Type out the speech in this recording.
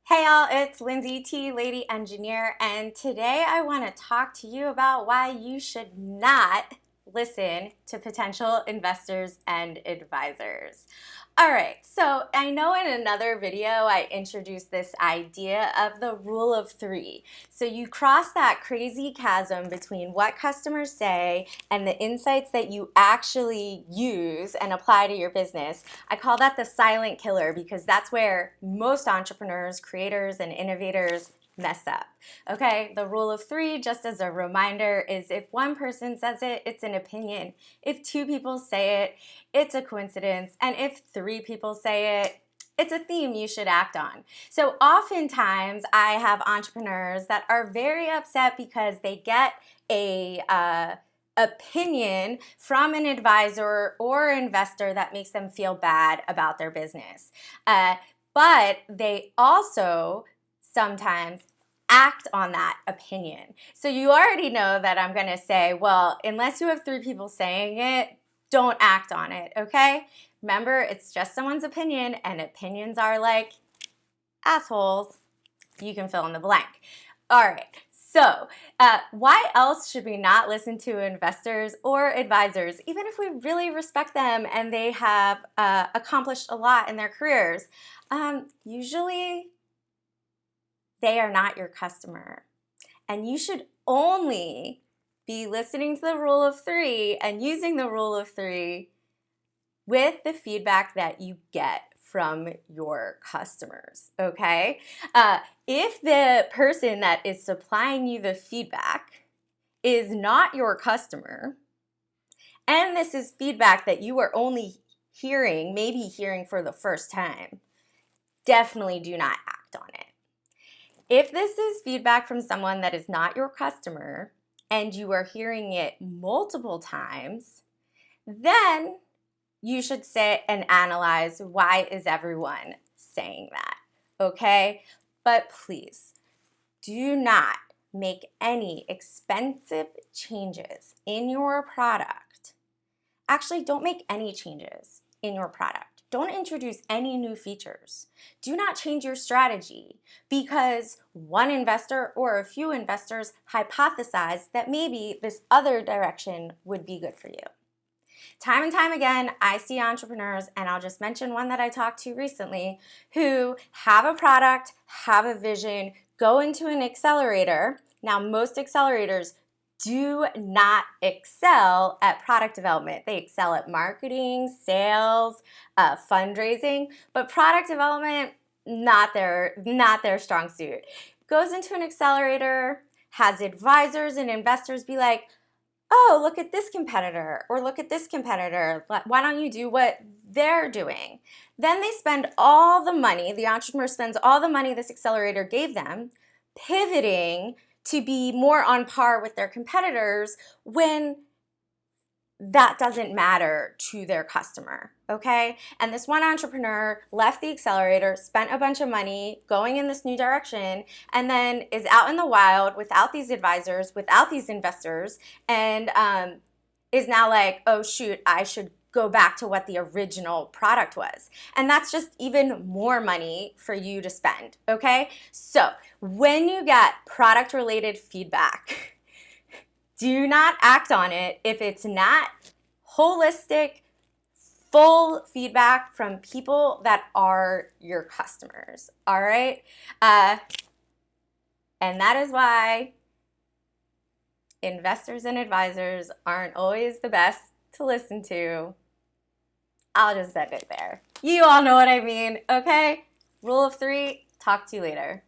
Hey y'all, it's Lindsay T, Lady Engineer, and today I want to talk to you about why you should not listen to potential investors and advisors. All right, so I know in another video I introduced this idea of the rule of three. So you cross that crazy chasm between what customers say and the insights that you actually use and apply to your business. I call that the silent killer because that's where most entrepreneurs, creators, and innovators mess up. Okay, the rule of three, just as a reminder, is if one person says it, it's an opinion. If two people say it, it's a coincidence. And if three people say it, it's a theme you should act on. So oftentimes I have entrepreneurs that are very upset because they get a opinion from an advisor or investor that makes them feel bad about their business. But they also sometimes act on that opinion. So you already know that I'm going to say, well, unless you have three people saying it, don't act on it, okay? Remember, it's just someone's opinion, and opinions are like assholes. You can fill in the blank. All right. So, why else should we not listen to investors or advisors, even if we really respect them and they have accomplished a lot in their careers? Usually, they are not your customer. And you should only be listening to the rule of three and using the rule of three with the feedback that you get from your customers, okay? If the person that is supplying you the feedback is not your customer, and this is feedback that you are only hearing, maybe hearing for the first time, definitely do not act on it. If this is feedback from someone that is not your customer and you are hearing it multiple times, then you should sit and analyze, why is everyone saying that, okay? But please, do not make any expensive changes in your product. Actually, don't make any changes in your product. Don't introduce any new features. Do not change your strategy because one investor or a few investors hypothesized that maybe this other direction would be good for you. Time and time again, I see entrepreneurs, and I'll just mention one that I talked to recently, who have a product, have a vision, go into an accelerator. Now, most accelerators do not excel at product development. They excel at marketing, sales, fundraising, but product development, not their strong suit. Goes into an accelerator, has advisors and investors be like, oh, look at this competitor, or look at this competitor. Why don't you do what they're doing? Then they spend all the money, the entrepreneur spends all the money this accelerator gave them, pivoting to be more on par with their competitors when that doesn't matter to their customer, okay? And this one entrepreneur left the accelerator, spent a bunch of money going in this new direction, and then is out in the wild without these advisors, without these investors, and is now like, oh shoot, I should go back to what the original product was. And that's just even more money for you to spend, okay? So when you get product-related feedback, do not act on it if it's not holistic, full feedback from people that are your customers, all right? And that is why investors and advisors aren't always the best to listen to. I'll just end it there. You all know what I mean, okay? Rule of three, talk to you later.